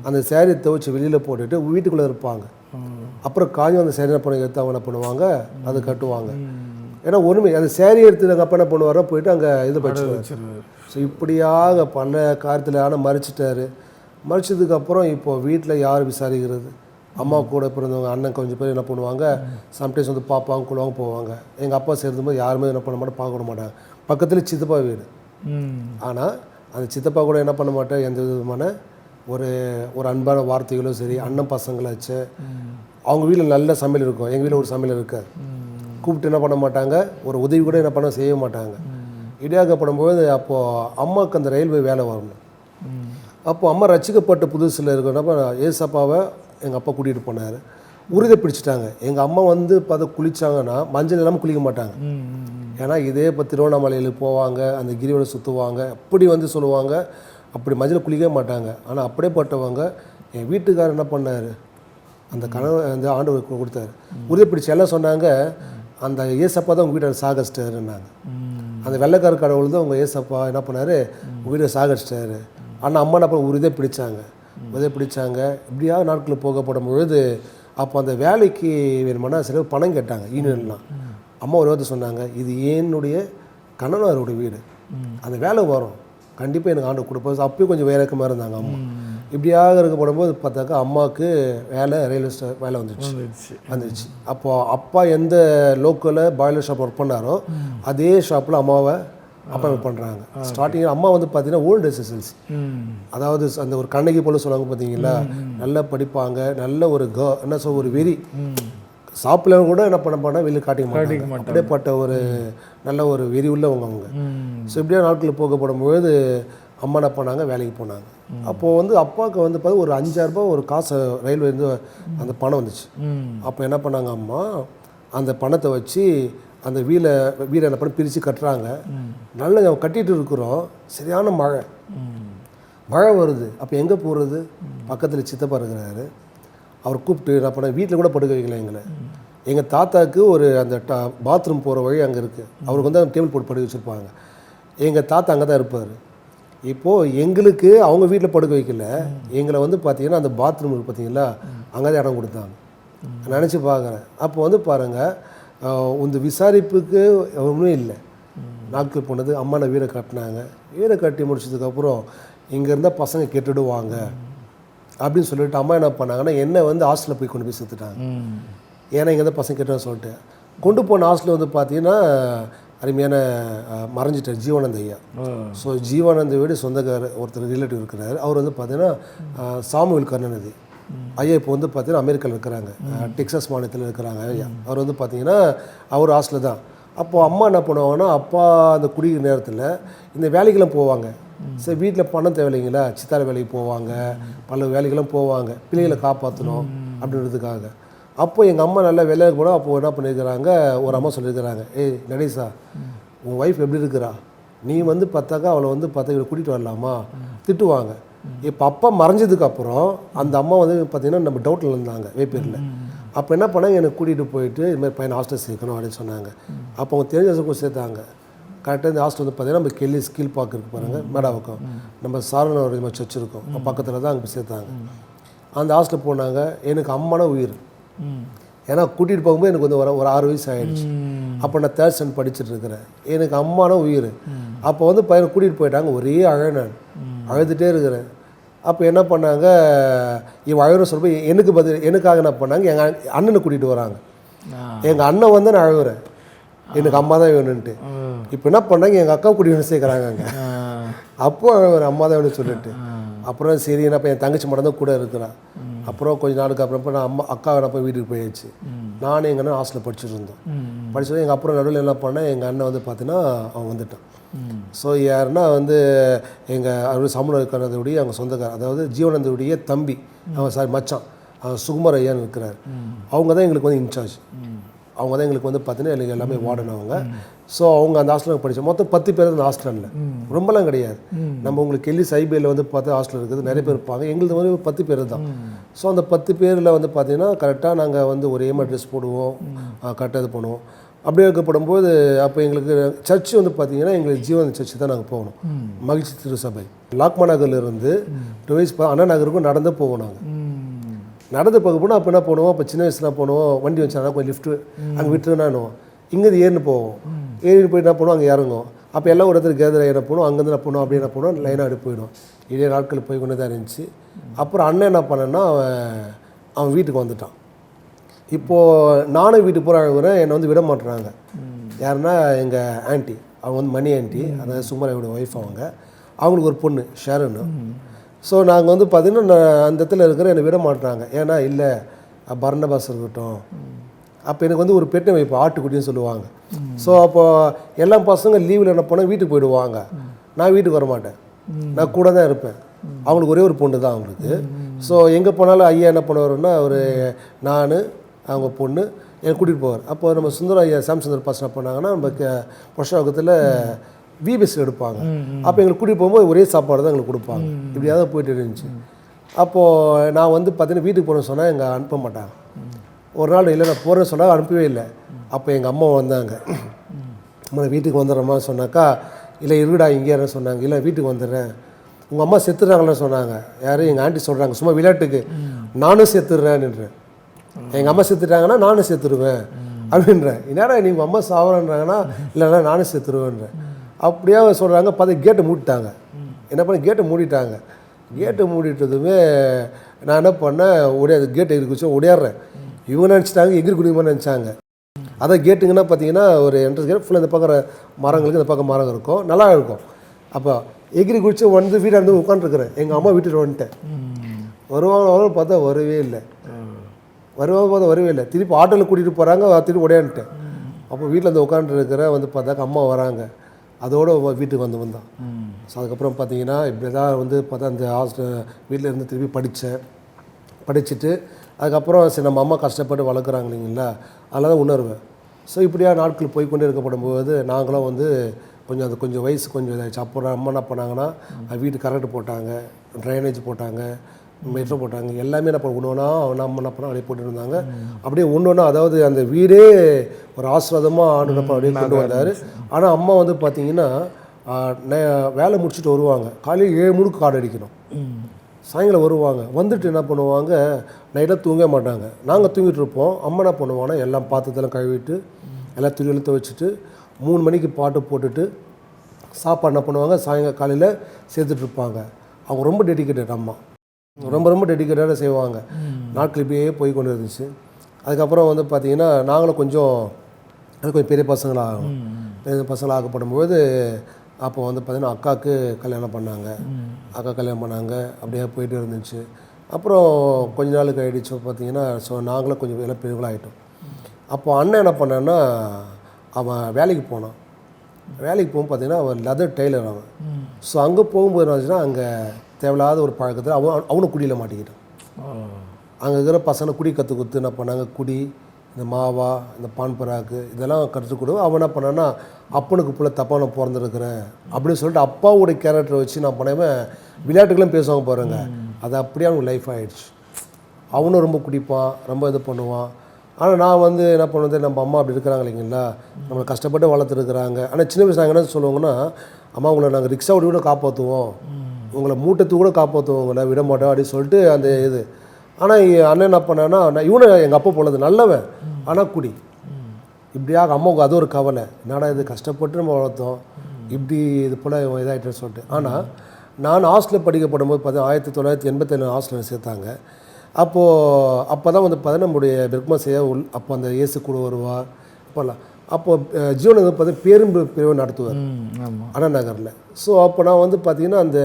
அந்த சேரீ துவைச்சி வெளியில் போட்டுட்டு வீட்டுக்குள்ளே இருப்பாங்க. அப்புறம் காஞ்சி அந்த சேரீ பண்ண எடுத்து அவங்க என்ன பண்ணுவாங்க, அதை கட்டுவாங்க. ஏன்னா ஒன்றுமே அந்த சேரீ எடுத்து அப்போ என்ன பண்ணுவாரோ போயிட்டு அங்கே இது படிச்சுருவார். ஸோ இப்படியாக பல காரியத்தில் ஆனால் மறிச்சிட்டாரு. மறிச்சதுக்கப்புறம் இப்போது வீட்டில் யார் விசாரிக்கிறது? அம்மா கூட பிறந்தவங்க அண்ணன் கொஞ்சம் பேர் என்ன பண்ணுவாங்க, சம்டைம்ஸ் வந்து பார்ப்பாங்க, கொள்வாங்க, போவாங்க. எங்கள் அப்பா சேர்ந்து போது யாருமே என்ன பண்ண மாட்டோம், பார்க்க விட மாட்டாங்க. பக்கத்தில் சித்தப்பா வீடு. ஆனால் அந்த சித்தப்பா கூட என்ன பண்ண மாட்டேன், எந்த விதமான ஒரு ஒரு அன்பான வார்த்தைகளும் சரி, அண்ணன் பசங்களாச்சு. அவங்க வீட்டில் நல்ல சமையல் இருக்கும், எங்கள் வீட்டில் ஒரு சமையல் இருக்காது. கூப்பிட்டு என்ன பண்ண மாட்டாங்க, ஒரு உதவி கூட என்ன பண்ண செய்ய மாட்டாங்க. இடியாகப்படும்போது அப்போது அம்மாவுக்கு அந்த ரயில்வே வேலை வரணும். அப்போது அம்மா ரசிக்கப்பட்ட புதுசில் இருக்கிறப்ப ஏசப்பாவை எங்கள் அப்பா கூட்டிகிட்டு போனார். உறுதி பிடிச்சிட்டாங்க. எங்கள் அம்மா வந்து பார்த்து குளித்தாங்கன்னா மஞ்சள் இல்லாமல் குளிக்க மாட்டாங்க. ஏன்னா இதே இப்போ திருவண்ணாமலையில் போவாங்க, அந்த கிரிவலை சுற்றுவாங்க, அப்படி வந்து சொல்லுவாங்க, அப்படி மஞ்சள் குளிக்கவே மாட்டாங்க. ஆனால் அப்படியேப்பட்டவங்க என் வீட்டுக்காரர் என்ன பண்ணார், அந்த கனவு அந்த ஆண்டவர் கொடுத்தாரு. உறுதி பிடிச்சி எல்லாம் சொன்னாங்க, அந்த ஏசப்பா தான் உங்கள் வீட்டை சாகடிச்சிட்டாருன்னாங்க. அந்த வெள்ளைக்கார கடவுள் தான் உங்கள் ஏசப்பா என்ன பண்ணார், உங்கள் வீட்டை சாகடிச்சிட்டாரு. ஆனால் அம்மா என்ன பண்ண உறுதியை பிடிச்சாங்க. உதவி பிடிச்சாங்க. இப்படியாக நாட்கள் போகப்படும் பொழுது அப்போ அந்த வேலைக்கு வேணுமானா சில பணம் கேட்டாங்க யூனியன்லாம். அம்மா ஒரு வார்த்தை சொன்னாங்க, இது என்னுடைய கணவரோட வீடு, அந்த வேலை வரும், கண்டிப்பாக எனக்கு ஆண்டு கொடுப்போம். அப்பயும் கொஞ்சம் வேலைக்கமாக இருந்தாங்க அம்மா. இப்படியாக இருக்கப்படும்போது பார்த்தாக்கா அம்மாவுக்கு வேலை ரயில்வே வேலை வந்துடுச்சு. அப்போது அப்பா எந்த லோக்கலில் பாய்லர் ஷாப் ஒர்க் பண்ணாரோ அதே ஷாப்பில் அம்மாவை அப்பாயின்மெண்ட் பண்ணுறாங்க. ஸ்டார்டிங்கில் அம்மா வந்து பார்த்தீங்கன்னா ஓல்டு எஸ்எஸ்எல்சி, அதாவது அந்த ஒரு கண்ணகி போல சொல்லுவாங்க பார்த்தீங்களா, நல்லா படிப்பாங்க, நல்ல ஒரு என்ன சொல் ஒரு வெறி, சாப்பிட்ல கூட என்ன பண்ண வெளியில் காட்டிக்க மாட்டாங்க. அப்படியேப்பட்ட ஒரு நல்ல ஒரு வெறி உள்ளவங்க அவங்க. ஸோ இப்படியே நாட்களில் போகப்படும்பொழுது அம்மா என்ன பண்ணாங்க, வேலைக்கு போனாங்க. அப்போது வந்து அப்பாவுக்கு வந்து பார்த்து ஒரு 5000 ரூபாய் ஒரு காசு ரயில்வேந்து அந்த பணம் வந்துச்சு. அப்போ என்ன பண்ணாங்க அம்மா, அந்த பணத்தை வச்சு அந்த வீடை என்ன பண்ணி பிரித்து கட்டுறாங்க. நல்ல கட்டிகிட்டு இருக்கிறோம், சரியான மழை வருது. அப்போ எங்கே போகிறது, பக்கத்தில் சித்தப்பா இருக்கிறாரு. அவர் கூப்பிட்டு என்ன பண்ண, வீட்டில் கூட படுக்க வைக்கல எங்களை. எங்கள் தாத்தாவுக்கு ஒரு அந்த பாத்ரூம் போகிற வழி அங்கே இருக்குது, அவருக்கு வந்து டேபிள் போட்டு படுக்க வச்சுருப்பாங்க. எங்கள் தாத்தா அங்கே தான் இருப்பார். இப்போது எங்களுக்கு அவங்க வீட்டில் படுக்க வைக்கல, எங்களை வந்து பார்த்திங்கன்னா அந்த பாத்ரூம் இருக்குது பார்த்தீங்களா, அங்கே தான் இடம் கொடுத்தாங்க. நினச்சி பார்க்குறேன். அப்போ வந்து பாருங்கள், இந்த விசாரிப்புக்கு ஒன்றும் இல்லை. நாட்கள் போனது அம்மா நான் வீடை கட்டினாங்க. வீடை கட்டி முடிச்சதுக்கப்புறம் இங்கே இருந்தால் பசங்க கெட்டுடுவாங்க அப்படின்னு சொல்லிட்டு அம்மா என்ன பண்ணாங்கன்னா என்னை வந்து ஹாஸ்டலில் போய் கொண்டு போய் சேர்த்துட்டாங்க. ஏன்னா இங்கே இருந்தால் பசங்க கெட்டுன்னு சொல்லிட்டு கொண்டு போன ஹாஸ்டலில் வந்து பார்த்தீங்கன்னா அருமையான மறைஞ்சிட்டார் ஜீவானந்த ஐயா. ஸோ ஜீவானந்த வீடு சொந்தக்காரர் ஒருத்தர் ரிலேட்டிவ் இருக்கிறார். அவர் வந்து பார்த்தீங்கன்னா சாமுவேல் கருணாநிதி ஐயா இப்போ வந்து பார்த்தீங்கன்னா அமெரிக்காவில் இருக்கிறாங்க, டெக்சாஸ் மாநிலத்தில் இருக்கிறாங்க ஐயா. அவர் வந்து பார்த்தீங்கன்னா அவர் ஹாஸ்டலில் தான். அப்போது அம்மா என்ன பண்ணுவாங்கன்னா, அப்பா அந்த குடிக்கிற நேரத்தில் இந்த வேலைக்கெல்லாம் போவாங்க. சரி வீட்டில் பணம் தேவையில்லைங்களா, சித்தார வேலைக்கு போவாங்க, பல வேலைக்கெல்லாம் போவாங்க, பிள்ளைகளை காப்பாற்றணும் அப்படின்றதுக்காக. அப்போ எங்கள் அம்மா நல்லா வேலைக்கு போனால் அப்போது என்ன பண்ணியிருக்கிறாங்க, ஒரு அம்மா சொல்லியிருக்கிறாங்க, ஏய் நடேசா, உன் ஒய்ஃப் எப்படி இருக்கிறா, நீ வந்து பார்த்தாக்கா அவளை வந்து பார்த்தா இவளை கூட்டிகிட்டு வரலாமா, திட்டுவாங்க. இப்போ அப்பா மறைஞ்சதுக்கப்புறம் அந்த அம்மா வந்து பார்த்திங்கன்னா நம்ம டவுட்டில் இருந்தாங்க வேப்பேரில். அப்போ என்ன பண்ணாங்க, எனக்கு கூட்டிகிட்டு போயிட்டு இதுமாதிரி பையனை ஹாஸ்டல் சேர்க்கணும் அப்படின்னு சொன்னாங்க. அப்போ அவங்க தெரிஞ்சவங்க சேர்த்தாங்க. கரெக்டாக இந்த ஹாஸ்டல் வந்து பார்த்திங்கன்னா நம்ம கெல்லி ஸ்கீல் பார்க் இருக்குது பாருங்கள், மேடாவுக்கும் நம்ம சாரண ஒரு சர்ச் இருக்கும் பக்கத்தில் தான் அங்கே சேர்த்தாங்க. அந்த ஹாஸ்டலில் போனாங்க. எனக்கு அம்மான உயிர், ஏன்னா கூட்டிகிட்டு போகும்போது எனக்கு வந்து ஒரு 6 வயசு ஆகிடுச்சு. அப்போ நான் 3rd ஸ்டாண்டர்ட் படிச்சுட்டு இருக்கிறேன். எனக்கு அம்மான உயிர். அப்போ வந்து பையனை கூட்டிகிட்டு போயிட்டாங்க. ஒரே நான் அழுதுகிட்டே இருக்கிறேன். அப்போ என்ன பண்ணாங்க, இவன் அழுகிற சொல்ல எனக்கு எனக்காக என்ன பண்ணாங்க, எங்கள் அண்ணனை கூட்டிகிட்டு வராங்க. எங்கள் அண்ணன் வந்து நான் அழுகுறேன், எனக்கு அம்மா தான் வேணுன்ட்டு. இப்போ என்ன பண்ணாங்க, எங்கள் அக்கா கூட்டிகிட்டு சேர்க்குறாங்க அங்கே. அப்போ அழுகுறேன், அம்மா தான் வேணும்னு சொல்லிட்டு. அப்புறம் சரி என்ன, இப்போ என் தங்கச்சி மட்டும் தான் கூட இருக்கிறான். அப்புறம் கொஞ்சம் நாளுக்கு அப்புறம் நான் அக்கா என்ன போய் வீட்டுக்கு போயிடுச்சு. நானும் எங்கள் அண்ணன் ஹாஸ்டலில் படிச்சுட்டு இருந்தோம். படிச்சுட்டு எங்கள் அப்புறம் நடுவில் என்ன பண்ணேன், எங்கள் அண்ணன் வந்து பார்த்தீங்கன்னா அவன் வந்துட்டான். ஸோ யாருன்னா வந்து எங்கள் சமூகக்காரனுடைய அவங்க சொந்தக்காரர், அதாவது ஜீவனந்தனுடைய தம்பி, அவன் மச்சான், அவன் சுகுமார் ஐயான்னு இருக்கிறார். அவங்க தான் எங்களுக்கு வந்து இன்சார்ஜ். அவங்க தான் எங்களுக்கு வந்து பார்த்தீங்கன்னா எனக்கு எல்லாமே வார்டன் அவங்க. ஸோ அவங்க அந்த ஹாஸ்டலில் படித்தோம். மொத்தம் 10 பேர் அந்த ஹாஸ்டலில், ரொம்பலாம் கிடையாது. நம்ம உங்களுக்கு கெல்லி சைபேயில் வந்து பார்த்தா ஹாஸ்டல் இருக்குது, நிறைய பேர் இருப்பாங்க. எங்களுக்கு வந்து 10 பேர் தான். ஸோ அந்த 10 பேரில் வந்து பார்த்தீங்கன்னா கரெக்டாக நாங்கள் வந்து ஒரே மாதிரி ட்ரெஸ் போடுவோம், கரெக்டாக இது பண்ணுவோம். அப்படியே இருக்கப்படும்போது அப்போ எங்களுக்கு சர்ச்சு வந்து பார்த்திங்கன்னா எங்களுக்கு ஜீவன் சர்ச்சு தான் நாங்கள் போகணும். மகிழ்ச்சி திருசபை லாக்மா நகர்லேருந்து டுவைஸ் அண்ணா நகருக்கும் நடந்து போவோம். நாங்கள் நடந்து போக போனால் அப்போ என்ன பண்ணுவோம், அப்போ சின்ன வயசுலாம் போனோம், வண்டி வச்சாங்கன்னா கொஞ்சம் லிஃப்ட்டு அங்கே விட்டுருனானுவோம், இங்கேருந்து ஏறின்னு போவோம், ஏறி போய் என்ன பண்ணுவோம் அங்கே இறங்கும். அப்போ எல்லாம் ஒரு இடத்துல கேதர் என்ன பண்ணுவோம், அங்கேருந்து என்ன பண்ணுவோம், அப்படி என்ன பண்ணுவோம், லைனாக அப்படி போயிடும். இதே நாட்கள் போய் கொண்டு தான் இருந்துச்சு. அப்புறம் அண்ணன் என்ன பண்ணேன்னா அவன் வீட்டுக்கு வந்துட்டான். இப்போது நானும் வீட்டுக்கு போகிறேன், என்னை வந்து விட மாட்டுறாங்க. யாருன்னா எங்கள் ஆண்டி, அவங்க வந்து மணி ஆண்டி, அதாவது சுமராவோட ஒய்ஃப். அவங்களுக்கு ஒரு பொண்ணு ஷேரனு. ஸோ நாங்கள் வந்து பார்த்திங்கன்னா அந்த இடத்துல இருக்கிற என்னை விட மாட்டுறாங்க. ஏன்னா இல்லை பர்னபாஸ் இருக்கட்டும். அப்போ எனக்கு வந்து ஒரு பெட்டை வைப்போம், ஆட்டுக்குட்டின்னு சொல்லுவாங்க. ஸோ அப்போது எல்லா பசங்க லீவில் என்ன பண்ணால் வீட்டுக்கு போயிடுவாங்க, நான் வீட்டுக்கு வர மாட்டேன், நான் கூட தான் இருப்பேன். அவங்களுக்கு ஒரே ஒரு பொண்ணு தான் அவங்களுக்கு. ஸோ எங்கே போனாலும் ஐயா என்ன பண்ணுவாருன்னா ஒரு நான் அவங்க பொண்ணு என்னை கூட்டிகிட்டு போவார். அப்போ நம்ம சுந்தரம் ஐயா சாம்சுந்தர் பாஸ் என்ன பண்ணாங்கன்னா நம்ம வருஷத்தில் விபிஎஸ் எடுப்பாங்க. அப்போ எங்களுக்கு கூட்டிகிட்டு போகும்போது ஒரே சாப்பாடு தான் எங்களுக்கு கொடுப்பாங்க. இப்படியாவது போயிட்டு இருந்துச்சு. அப்போது நான் வந்து பார்த்தீங்கன்னா வீட்டுக்கு போகிறேன்னு சொன்னால் எங்கள் அனுப்ப மாட்டாங்க. ஒரு நாள் இல்லை நான் போகிறேன்னு சொன்னால் அனுப்பவே இல்லை. அப்போ எங்கள் அம்மா வந்தாங்க, அம்மா வீட்டுக்கு வந்துடுறோமா சொன்னாக்கா, இல்லை இருடா இங்கே சொன்னாங்க. இல்லை வீட்டுக்கு வந்துடுறேன். உங்கள் அம்மா செத்துடுறாங்கன்னு சொன்னாங்க. யாரும் எங்கள் ஆண்டி சொல்கிறாங்க சும்மா விளையாட்டுக்கு, நானும் செத்துடுறேன்ன்றேன். எங்கள் அம்மா செத்துட்டாங்கன்னா நானும் செத்துடுவேன் அப்படின்றேன். என்னடா நீ உங்கள் அம்மா சாவறேன்றாங்கன்னா, இல்லைன்னா நானும் செத்துருவேன்றேன். அப்படியே சொல்கிறாங்க. பார்த்து கேட்டை மூடிட்டாங்க. என்ன பண்ண, கேட்டை மூடிட்டாங்க. கேட்டை மூடிட்டதுமே நான் என்ன பண்ணேன், ஒடியாது கேட்டை எகிரி ஒடியாடுறேன். இவங்க நினச்சிட்டாங்க எகிரி குடிக்குமான்னு நினச்சாங்க. அதான் கேட்டுங்கன்னா பார்த்தீங்கன்னா ஒரு என்ட்ரன்ஸ் கேட் ஃபுல்லாக இந்த பக்கம் மரங்களுக்கு இந்த பக்கம் மரம் இருக்கும், நல்லா இருக்கும். அப்போ எகிரி குடிச்சு வந்து வீட்டாக இருந்து உட்காந்துருக்குறேன். எங்கள் அம்மா வீட்டுக்கு வந்துட்டேன். வருவாங்க பார்த்தா வரவே இல்லை, வரவே இல்லை. திருப்பி ஆட்டோவில் கூட்டிகிட்டு போகிறாங்க, திருப்பி உடையான்ட்டேன். அப்போ வீட்டில் வந்து உட்காந்துருக்கிறேன். வந்து பார்த்தாக்க அம்மா வராங்க. அதோடு வீட்டுக்கு வந்தான். ஸோ அதுக்கப்புறம் பார்த்தீங்கன்னா இப்படி தான் வந்து பார்த்தா அந்த வீட்டில் இருந்து திருப்பி படிச்சுட்டு அதுக்கப்புறம் சரி நம்ம அம்மா கஷ்டப்பட்டு வளர்க்குறாங்க இல்லைங்களா, அதில் தான் உணர்வேன். ஸோ இப்படியா நாட்கள் போய்கொண்டே இருக்கப்படும் நாங்களும் வந்து கொஞ்சம் வயசு கொஞ்சம் இதாகிடுச்சு. அப்புறம் அம்மா என்ன பண்ணாங்கன்னா வீட்டு கரண்ட் போட்டாங்க, ட்ரைனேஜ் போட்டாங்க, மெட்ரோ போட்டாங்க, எல்லாமே என்ன பண்ண ஒன்று நம்ம என்ன பண்ணோம் அப்படியே போட்டு இருந்தாங்க. அப்படியே ஒன்று அதாவது அந்த வீடே ஒரு ஆசீர்வாதமாக ஆண்டுனப்போ அப்படியே கொண்டு வந்தார். ஆனால் அம்மா வந்து பார்த்திங்கன்னா வேலை முடிச்சுட்டு வருவாங்க, காலையில் 7 மணிக்கு கார்டு அடிக்கணும், சாயங்காலம் வருவாங்க. வந்துட்டு என்ன பண்ணுவாங்க, நைட்டாக தூங்க மாட்டாங்க, நாங்கள் தூங்கிட்டு இருப்போம். அம்மா என்ன பண்ணுவாங்கன்னா எல்லாம் பாத்திரத்தெல்லாம் கழுவிட்டு எல்லாம் துணியெல்லாம் துவைச்சிட்டு 3 மணிக்கு பாட்டு போட்டுட்டு சாப்பாடு என்ன பண்ணுவாங்க சாயங்காலம் காலையில் சேர்த்துட்ருப்பாங்க. அவங்க ரொம்ப டெடிக்கேட்டட், அம்மா ரொம்ப டெடிக்கேட்டாக செய்வாங்க. நாட்கள் இப்படியே போய் கொண்டு இருந்துச்சு. அதுக்கப்புறம் வந்து பார்த்திங்கன்னா நாங்களும் கொஞ்சம் பெரிய பசங்களாக ஆகப்படும்போது அப்போ வந்து பார்த்திங்கன்னா அக்காவுக்கு கல்யாணம் பண்ணாங்க. அப்படியே போயிட்டு இருந்துச்சு. அப்புறம் கொஞ்ச நாளுக்கு ஆகிடுச்சு பார்த்திங்கன்னா. ஸோ நாங்களும் கொஞ்சம் எல்லாம் பெரியவங்களாகிட்டோம். அப்போ அண்ணன் என்ன பண்ணான்னா அவன் வேலைக்கு போனான். வேலைக்கு போகும் பார்த்திங்கன்னா அவன் லெதர் டெய்லர் அவன். ஸோ அங்கே போகும்போது என்னாச்சுன்னா அங்கே தேவையில்லாத ஒரு பழக்கத்தில் அவனும் குடியில் மாட்டிக்கிட்டான். அங்கே இருக்கிற பசங்களை குடி கற்றுக் கொடுத்து என்ன பண்ணாங்க, குடி, இந்த மாவா, இந்த பான் பராக்கு இதெல்லாம் கற்றுக் கொடு. அவன் என்ன பண்ணான்னா அப்பனுக்கு பிள்ளை தப்பாக நான் பிறந்திருக்கிறேன் அப்படின்னு சொல்லிட்டு அப்பாவோடைய கேரக்டரை வச்சு நான் பண்ணாமல் விளையாட்டுகளும் பேசுவாங்க பாருங்கள், அது அப்படியே அவனுக்கு லைஃப் ஆகிடுச்சு. அவனும் ரொம்ப குடிப்பான், ரொம்ப இது பண்ணுவான். ஆனால் நான் வந்து என்ன பண்ணுறது, நம்ம அம்மா அப்படி இருக்கிறாங்க இல்லைங்களா, நம்மளை கஷ்டப்பட்டு வளர்த்துருக்குறாங்க. ஆனால் சின்ன வயசு நாங்கள் என்ன சொல்லுவாங்கன்னா, அம்மா உங்களை நாங்கள் ரிக்ஷா ஓடி கூட காப்பாற்றுவோம், உங்களை மூட்டத்துக்கு கூட காப்பாற்றுவோம், உங்களை விட மாட்டோம் அப்படின்னு சொல்லிட்டு அந்த இது. ஆனால் அண்ணன் என்ன பண்ணான்னா, இவனை எங்கள் அப்பா போலது நல்லவன், ஆனால் குடி. இப்படியாக அம்மாவுக்கு அது ஒரு கவலை, என்னடா இது கஷ்டப்பட்டு நம்ம வளர்த்தோம், இப்படி இது போல் இதாகிட்டேன்னு சொல்லிட்டு. ஆனால் நான் ஹாஸ்டலில் படிக்கப்படும்போது பார்த்தீங்கன்னா 1987 ஹாஸ்டலில் சேர்த்தாங்க. அப்போ தான் வந்து பார்த்தீங்கன்னா நம்முடைய பெர்க்மசையா அப்போ அந்த இயேசு கூட வருவார் இப்போல்லாம். அப்போது ஜீவன் வந்து பார்த்தீங்கன்னா பேருந்து பிரிவு நடத்துவார் அண்ணா நகரில். ஸோ அப்போ நான் வந்து பார்த்திங்கன்னா அந்த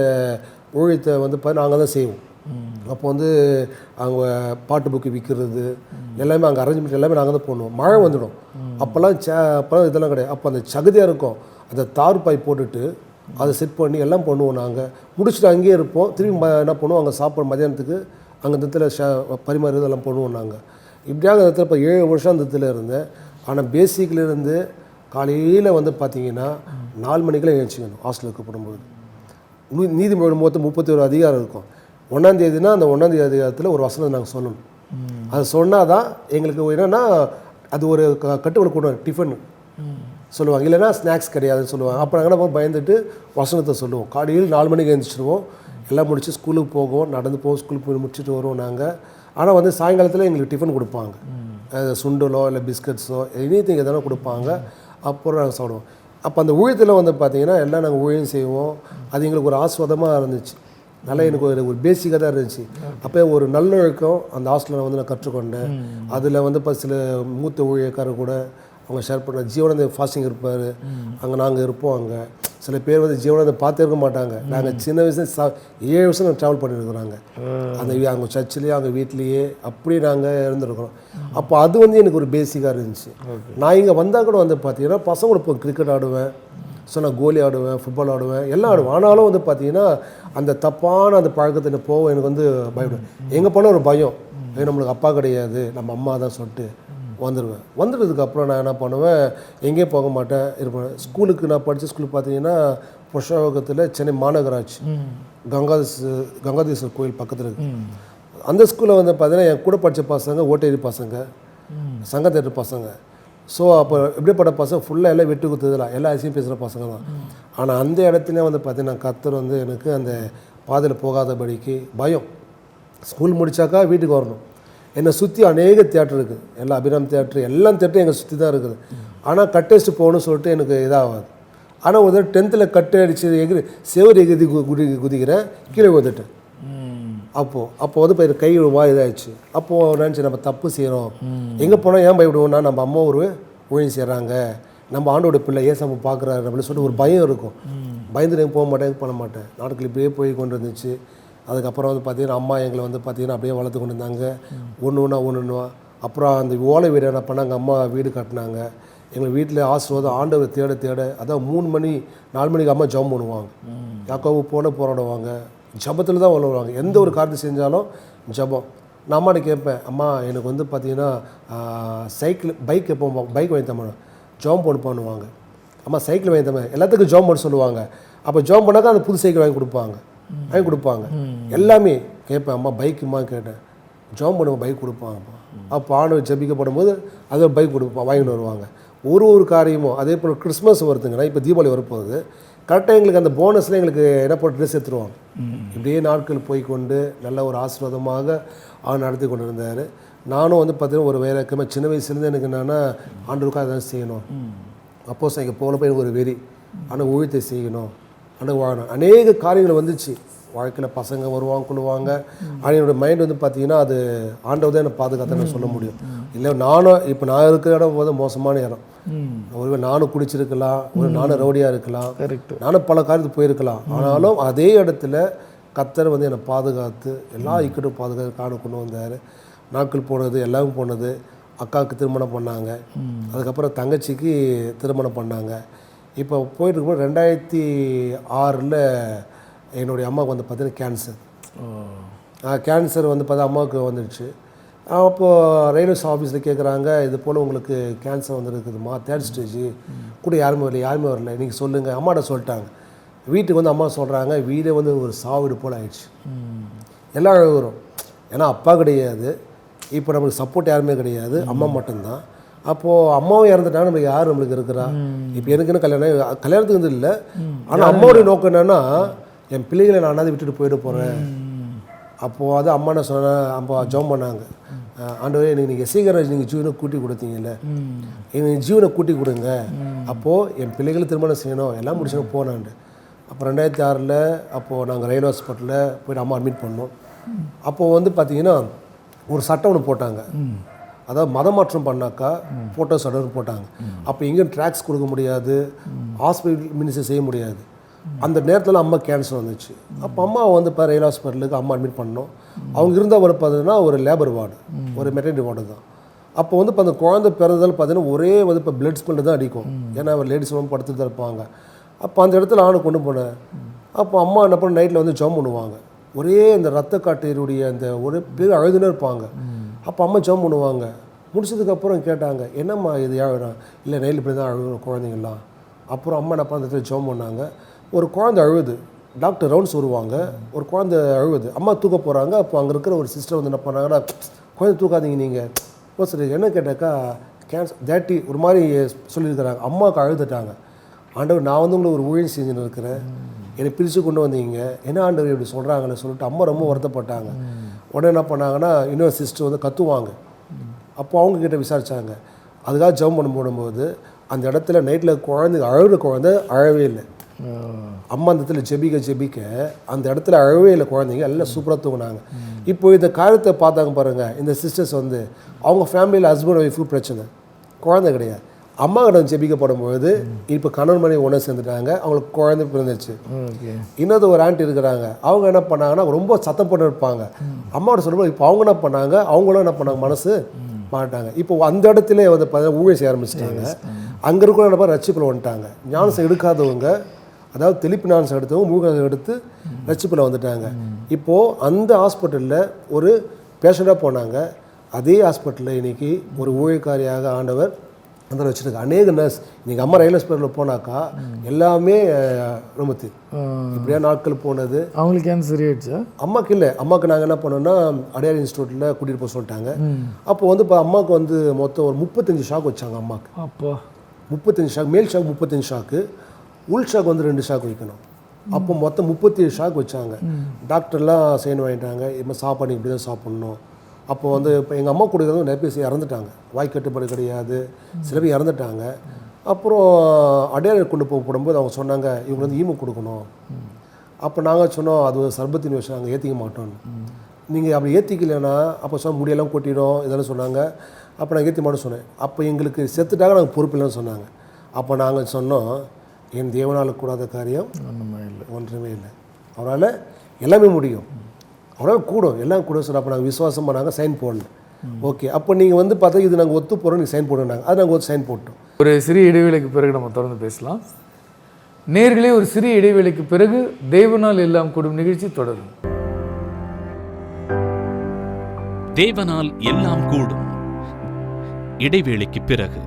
ஊழியத்தை வந்து பார்த்தீங்கன்னா நாங்கள் தான் செய்வோம். அப்போ வந்து அவங்க பாட்டு புக்கு விற்கிறது எல்லாமே அங்கே அரேஞ்ச்மெண்ட் எல்லாமே நாங்கள் தான் பண்ணுவோம். மழை வந்துடும் அப்போல்லாம் இதெல்லாம் கிடையாது. அப்போ அந்த சகதியாக இருக்கும், அந்த தார்பாய் போட்டுட்டு அதை செட் பண்ணி எல்லாம் பண்ணுவோம். நாங்கள் முடிச்சுட்டு அங்கேயே இருப்போம். திரும்பி என்ன பண்ணுவோம், அங்கே சாப்பாடு மதியானத்துக்கு அங்கே இந்த இடத்துல பரிமாறுறது எல்லாம் பண்ணுவோம் நாங்கள். இப்படியாக அந்த இடத்துல இப்போ 7 வருஷம் அந்த இடத்துல இருந்தேன். ஆனால் பேசிக்லேருந்து காலையில் வந்து பார்த்திங்கன்னா 4 மணிக்கெல்லாம் எழுச்சிக்கணும் ஹாஸ்டலுக்கு போடும்போது. நீதிமொழி மொத்தம் 31 அதிகாரம் இருக்கும். 1ஆம் தேதினா அந்த 1ஆம் தேதி அதிகாரத்தில் ஒரு வசனம் நாங்கள் சொல்லணும். அது சொன்னால் தான் எங்களுக்கு என்னென்னா அது ஒரு கட்டுவல் கூட டிஃபன் சொல்லுவாங்க, இல்லைன்னா ஸ்நாக்ஸ் கிடையாதுன்னு சொல்லுவாங்க. அப்போ நாங்கள் நம்ம பயந்துட்டு வசனத்தை சொல்லுவோம். காலையில் 4 மணிக்கு எழுந்திரிச்சிடுவோம், எல்லாம் முடிச்சு ஸ்கூலுக்கு போவோம், நடந்து போவோம், ஸ்கூலுக்கு போய் முடிச்சுட்டு வருவோம் நாங்கள். ஆனால் வந்து சாயங்காலத்தில் எங்களுக்கு டிஃபன் கொடுப்பாங்க, சுண்டலோ இல்லை பிஸ்கட்ஸோ எனிதிங் எதனா கொடுப்பாங்க. அப்புறம் நாங்கள் சாப்பிடுவோம். அப்போ அந்த ஊழியத்தில் வந்து பார்த்திங்கன்னா எல்லாம் நாங்கள் ஊழியம் செய்வோம். அது எங்களுக்கு ஒரு ஆஸ்வாதமாக இருந்துச்சு, நல்லா எனக்கு ஒரு பேசிக்காக தான் இருந்துச்சு. அப்போ ஒரு நல்லொழுக்கம் அந்த ஹாஸ்டலில் வந்து நான் கற்றுக்கொண்டேன். அதில் வந்து இப்போ சில மூத்த ஊழியக்காரர் கூட அவங்க ஷேர் பண்ண ஜீவனந்த ஃபாஸ்டிங் இருப்பார், அங்கே நாங்கள் இருப்போம். அங்கே சில பேர் வந்து ஜீவனந்த பார்த்தே இருக்க மாட்டாங்க. நாங்கள் சின்ன வயசுல 7 வருஷம் நாங்கள் ட்ராவல் பண்ணியிருக்கிறோங்க, அந்த அவங்க சர்ச்சிலேயே அவங்க வீட்லேயே அப்படி நாங்கள் இருந்துருக்கிறோம். அப்போ அது வந்து எனக்கு ஒரு பேசிக்காக இருந்துச்சு. நான் இங்கே வந்தால் கூட வந்து பார்த்தீங்கன்னா பசங்களோட இப்போ கிரிக்கெட் ஆடுவேன், ஸோ நான் கோலி ஆடுவேன், ஃபுட்பால் ஆடுவேன், எல்லாம் ஆடுவேன். ஆனாலும் வந்து பார்த்தீங்கன்னா அந்த தப்பான அந்த பழக்கத்தை போக எனக்கு வந்து பயப்படுவேன். எங்கே போனால் ஒரு பயம், நம்மளுக்கு அப்பா கிடையாது, நம்ம அம்மா தான் சொல்லிட்டு வந்துடுவேன். வந்துடுறதுக்கப்புறம் நான் என்ன பண்ணுவேன், எங்கேயும் போக மாட்டேன், இருப்பேன். ஸ்கூலுக்கு நான் படித்த ஸ்கூல் பார்த்தீங்கன்னா புஷ்பவகத்தில் சென்னை மாநகராட்சி கங்காதீஸ்வரர் கோயில் பக்கத்தில் இருக்குது. அந்த ஸ்கூலில் வந்து பார்த்தீங்கன்னா என் கூட படித்த பசங்க ஓட்டேரி பசங்க, சங்க தேட்டர் பசங்க. ஸோ அப்போ எப்படிப்பட்ட பசங்க ஃபுல்லாக எல்லாம் வெட்டு குத்துதலாம், எல்லா ஐசியும் பேசுகிற பசங்க தான். ஆனால் அந்த இடத்துல வந்து பார்த்தீங்கன்னா கர்த்தர் வந்து எனக்கு அந்த பாதையில் போகாதபடிக்கு பயம். ஸ்கூல் முடித்தாக்கா வீட்டுக்கு வரணும். என்னை சுற்றி அநேக தேட்டர் இருக்குது, எல்லா அபிராம் தேட்டரு எல்லாம் தேட்டரும் எங்கள் சுற்றி தான் இருக்குது. ஆனால் கட்டடிச்சுட்டு போகணும்னு சொல்லிட்டு எனக்கு இதாகாது. ஆனால் ஒரு 10th கட்டு அடித்து செவரு எகுதி குதிக்கிறேன், கீழே வந்துட்டேன். அப்போது வந்து இப்போ கை இதாகிடுச்சு. அப்போது நினச்சி நம்ம தப்பு செய்கிறோம், எங்கே போனால் ஏன் பயப்படுவோம்னா நம்ம அம்மா ஒரு ஊழியம் செய்கிறாங்க, நம்ம ஆண்டோட பிள்ளை ஏசாம பார்க்குறாரு அப்படின்னு சொல்லிட்டு ஒரு பயம் இருக்கும். பயந்துட்டு போக மாட்டேன், பண்ண மாட்டேன். நாட்கள் இப்படியே போய் கொண்டு இருந்துச்சு. அதுக்கப்புறம் வந்து பார்த்திங்கன்னா அம்மா எங்களை வந்து பார்த்திங்கன்னா அப்படியே வளர்த்து கொண்டு இருந்தாங்க, ஒன்று. அப்புறம் அந்த ஓலை வீடு என்ன பண்ணாங்க, அம்மா வீடு கட்டினாங்க. எங்கள் வீட்டில் ஆசீர்வாதம் ஆண்டவர் தேட அதான் 3 மணி 4 மணிக்கு அம்மா ஜெபம் பண்ணுவாங்க, யாக்கோபு போல போராடுவாங்க, ஜபத்தில் தான் வளருவாங்க. எந்த ஒரு காரியத்தை செஞ்சாலும் ஜபம். நான் அம்மாட்ட கேட்பேன், அம்மா எனக்கு வந்து பார்த்திங்கன்னா பைக் வாங்கி தம்மா, ஜாம் பண்ணுவாங்க. அம்மா சைக்கிள் வாங்கி தம்மா, எல்லாத்துக்கும் ஜாம் பண்ண சொல்லுவாங்க. அப்போ ஜாம் பண்ணாக்கா அந்த புது சைக்கிள் வாங்கி கொடுப்பாங்க. எல்லாமே கேட்பேன், அம்மா பைக்குமா கேட்டேன், ஜாம் பண்ணுவோம், பைக் கொடுப்பாங்க. அப்போ ஆண்டு ஜபிக்கப்படும் போது அதை பைக் வாங்கிட்டு வருவாங்க. ஒரு காரியமும் அதே போல் கிறிஸ்மஸ் வருதுங்கன்னா, இப்போ தீபாவளி வரப்போகுது, கரெக்டாக எங்களுக்கு அந்த போனஸில் எங்களுக்கு என்ன போட்டு ட்ரெஸ் எடுத்துருவாங்க. இப்படியே நாட்கள் போய்கொண்டு நல்ல ஒரு ஆசீர்வாதமாக அவர் நடத்தி கொண்டு இருந்தார். நானும் வந்து பார்த்தீங்கன்னா ஒரு வேலை சின்ன வயசுலேருந்து எனக்கு என்னென்னா ஆண்டவருக்காக எதாவது செய்யணும். அப்போஸ் இங்கே போனப்போ எனக்கு ஒரு வெறி, ஆனால் ஊழியத்தை செய்யணும், ஆனால் வாழணும். அநேக காரியங்கள் வந்துச்சு வாழ்க்கையில். பசங்க வருவாங்க கொள்ளுவாங்க. ஆனால் என்னோடய மைண்ட் வந்து பார்த்திங்கன்னா அது ஆண்டவர் தான் என்னை பாதுகாத்தேன்னு சொல்ல முடியும். இல்லை நானும் நான் இருக்கிற இடம் போது மோசமான இடம். ஒருவேளை நானும் குடிச்சிருக்கலாம், நானும் ரவுடியாக இருக்கலாம், நானும் பல காரியத்துக்கு போயிருக்கலாம். ஆனாலும் அதே இடத்துல கர்த்தர் வந்து என்னை பாதுகாத்து எல்லா இக்கட்டும் பாதுகாத்து கொண்டு வந்தார். நாட்கள் போனது, எல்லாம் போனது. அக்காவுக்கு திருமணம் பண்ணாங்க, அதுக்கப்புறம் தங்கச்சிக்கு திருமணம் பண்ணாங்க. இப்போ போயிட்டு இருக்கும்போது 2006 என்னுடைய அம்மாவுக்கு வந்து பார்த்தீங்கன்னா கேன்சர் வந்து பார்த்தா அம்மாவுக்கு வந்துடுச்சு. அப்போது ரயில்வே ஆஃபீஸில் கேட்குறாங்க, இது போல் உங்களுக்கு கேன்சர் வந்துருக்குதுமா, 3rd ஸ்டேஜ், கூட யாருமே வரல, நீங்கள் சொல்லுங்கள். அம்மாட்ட சொல்லிட்டாங்க. வீட்டுக்கு வந்து அம்மா சொல்கிறாங்க, வீடே வந்து ஒரு சாவிடு போல் ஆயிடுச்சு. எல்லாம் அழுகுறோம், ஏன்னா அப்பா கிடையாது, இப்போ நம்மளுக்கு சப்போர்ட் யாருமே கிடையாது, அம்மா மட்டும்தான். அப்போது அம்மாவும் இறந்துட்டாங்க, நம்மளுக்கு யார் நம்மளுக்கு இருக்கிறா? இப்போ எனக்குன்னு கல்யாணத்துக்கு வந்து இல்லை. ஆனால் அம்மாவுடைய நோக்கம் என்னென்னா, என் பிள்ளைகளை நான் அண்ணாந்து விட்டுட்டு போயிட போகிறேன். அப்போது அது அம்மா என்ன சொன்னேன், அப்போ ஜெபம் பண்ணாங்க, ஆண்டவரே நீங்கள் சீக்கிரம் நீங்கள் ஜீவனை கூட்டி கொடுத்தீங்கல்ல, எனக்கு ஜீவனை கூட்டி கொடுங்க. அப்போது என் பிள்ளைகளை திருமணம் செய்யணும், எல்லாம் முடிச்சுன்னு போனாண்டு. அப்போ 2006 அப்போது நாங்கள் ரயில்வே ஹாஸ்பிட்டலில் போய்ட்டு அம்மா அட்மிட் பண்ணோம். அப்போது வந்து பார்த்திங்கன்னா ஒரு சட்டம் ஒன்று போட்டாங்க, அதாவது மதம் மாற்றம் பண்ணாக்கா ஃபோட்டோஸ் ஆர்டர் போட்டாங்க. அப்போ எங்கேயும் ட்ராக்ஸ் கொடுக்க முடியாது, ஹாஸ்பிட்டல் மினிஸ்டர் செய்ய முடியாது. அந்த நேரத்தில் அம்மா கேன்சர் வந்துச்சு. அப்போ அம்மா வந்து இப்போ ரயில் ஹாஸ்பிட்டலுக்கு அம்மா அட்மிட் பண்ணோம். அவங்க இருந்தால் ஒரு பார்த்தீங்கன்னா ஒரு லேபர் வார்டு, ஒரு மெட்டர்னிட்டி வார்டு தான். அப்போ வந்து இப்போ அந்த குழந்தை பிறந்ததால் பார்த்தீங்கன்னா ஒரே வந்து இப்போ பிளட் ஸ்மெல் தான் அடிக்கும், ஏன்னா அவர் லேடிஸ் வந்து படுத்துட்டு தான் இருப்பாங்க. அப்போ அந்த இடத்துல ஆணை கொண்டு போனேன். அப்போ அம்மா என்ன பண்ண நைட்டில் வந்து ஜெபம் பண்ணுவாங்க, ஒரே இந்த ரத்த காட்டினுடைய அந்த ஒரு பேர் அழுதுனே இருப்பாங்க. அப்போ அம்மா ஜெபம் பண்ணுவாங்க. முடிச்சதுக்கப்புறம் கேட்டாங்க, என்னம்மா இது அழுகிறேன்? இல்லை நைட்டில் இப்படி தான் அழுகிறோம் குழந்தைங்கள்லாம். அப்புறம் அம்மா என்ன அந்த இடத்துல ஜெபம் பண்ணாங்க. ஒரு குழந்தை அழுகுது, டாக்டர் ரவுண்ட்ஸ் வருவாங்க, ஒரு குழந்தை அழுகுது, அம்மா தூக்க போகிறாங்க. அப்போ அங்கே இருக்கிற ஒரு சிஸ்டர் வந்து என்ன பண்ணாங்கன்னா, குழந்தை தூக்காதீங்க நீங்கள். ஓ சரி, என்ன கேட்டாக்கா கேன்சர் 30 ஒரு மாதிரி சொல்லியிருக்கிறாங்க. அம்மாவுக்கு அழுதுட்டாங்க. ஆண்டவர், நான் வந்து உங்களுக்கு ஒரு ஊழியம் செஞ்சுன்னு இருக்கிறேன், என்னை பிரித்து கொண்டு வந்தீங்க, என்ன ஆண்டவர் இப்படி சொல்கிறாங்கன்னு சொல்லிட்டு அம்மா ரொம்ப வருத்தப்பட்டாங்க. உடனே என்ன பண்ணாங்கன்னா, இன்னொரு சிஸ்டர் வந்து கத்துவாங்க. அப்போ அவங்கக்கிட்ட விசாரித்தாங்க. அதுக்காக ஜெபம் பண்ண போடும்போது அந்த இடத்துல நைட்டில் அழுகிற குழந்தை அழவே இல்லை. அம்மா அந்த இடத்துல ஜெபிக்க அந்த இடத்துல அழவே இல்லை குழந்தைங்க, எல்லாம் சூப்பராக தூங்கினாங்க. இப்போ இந்த காரியத்தை பார்த்தாங்க பாருங்கள், இந்த சிஸ்டர்ஸ் வந்து அவங்க ஃபேமிலியில் ஹஸ்பண்ட் ஒய்ஃபு பிரச்சனை, குழந்தை கிடையாது. அம்மா கிட்ட ஜெபிக்கப்படும்பொழுது இப்போ கணவன் மனைவி ஒன்று சேர்ந்துட்டாங்க, அவங்களுக்கு குழந்தை பிறந்துச்சு. இன்னொரு ஒரு ஆண்டி இருக்கிறாங்க, அவங்க என்ன பண்ணாங்கன்னா ரொம்ப சத்தம் போட்டு இருப்பாங்க. அம்மாவோட சொல்லும்போது இப்போ அவங்க என்ன பண்ணாங்க, அவங்களும் என்ன பண்ணாங்க, மனசு மாட்டாங்க. இப்போ அந்த இடத்துல வந்து பார்த்தீங்கன்னா ஊழியம் செய்ய ஆரம்பிச்சிட்டாங்க. அங்கே இருக்கிற என்ன ரட்சிப்பில் வந்துட்டாங்க. ஞானசம் எடுக்காதவங்க, அதாவது தெளிப்பு ஞானசம் எடுத்தவங்க மூழ்க எடுத்து ரட்சிப்பில் வந்துட்டாங்க. இப்போது அந்த ஹாஸ்பிட்டலில் ஒரு பேஷண்ட்டாக போனாங்க. அதே ஹாஸ்பிட்டலில் இன்றைக்கி ஒரு ஊழியக்காரியாக ஆண்டவர் அந்த வச்சுருக்கு. அநேக நர்ஸ் இன்றைக்கி அம்மா ரயில் ஹாஸ்பிட்டலில் போனாக்கா எல்லாமே ரொம்ப இப்படியா நாட்கள் போனது. அவங்களுக்கு கேன்சர் ஆயிடுச்சா? அம்மாவுக்கு இல்லை. அம்மாவுக்கு நாங்கள் என்ன பண்ணோன்னா அடையார் இன்ஸ்டியூட்டில் கூட்டிகிட்டு போக சொல்லிட்டாங்க. அப்போ வந்து இப்போ அம்மாவுக்கு வந்து மொத்தம் ஒரு 35 ஷாக் வச்சாங்க அம்மாவுக்கு. அப்போ 35 ஷாக், மேல் ஷாக் 35 ஷாக்கு, உள் ஷாக் வந்து 2 ஷாக் வைக்கணும். அப்போ மொத்தம் 37 ஷாக் வச்சாங்க. டாக்டர்லாம் சைன் வாங்கிட்டாங்க, இப்போ சாப்பாடு இப்படி தான் சாப்பிட்ணும். அப்போ வந்து இப்போ எங்கள் அம்மா கூட நிறைய பேர் இறந்துட்டாங்க, வாய் கட்டுப்பாடு கிடையாது, சில பேர் இறந்துட்டாங்க. அப்புறம் அடையாளம் கொண்டு போடும்போது அவங்க சொன்னாங்க இவங்க வந்து ஈமு கொடுக்கணும். அப்போ நாங்கள் சொன்னோம் அது சர்பத்தின் விஷயம் நாங்கள் ஏற்றிக்க மாட்டோம்னு. நீங்கள் அப்படி ஏற்றிக்கலைன்னா அப்போ சொன்னால் முடியெல்லாம் கொட்டிடும் இதெல்லாம் சொன்னாங்க. அப்போ நான் ஏற்றி மாட்டோம் சொன்னேன். அப்போ எங்களுக்கு செத்துட்டாங்க, நாங்கள் பொறுப்பு இல்லைன்னு சொன்னாங்க. அப்போ நாங்கள் சொன்னோம் என் தேவனால் கூடாத காரியம் ஒன்றுமே இல்லை, அவரால் எல்லாமே முடியும், அவரால் கூடும், எல்லாம் கூட சொன்னால். அப்போ நாங்கள் விசுவாசம் பண்ணாங்க, சைன் போடணும். ஓகே, அப்போ நீங்கள் வந்து பார்த்தா இது நாங்கள் ஒத்து போகிறோம், நீங்கள் சைன் போடுனாங்க. அது நாங்கள் ஒரு சைன் போட்டோம். ஒரு சிறிய இடைவேளைக்கு பிறகு நம்ம தொடர்ந்து பேசலாம். நேர்களே, ஒரு சிறிய இடைவேளைக்கு பிறகு தேவனால் எல்லாம் கூடும் நிகழ்ச்சி தொடரும். தேவனால் எல்லாம் கூடும் இடைவேளைக்கு பிறகு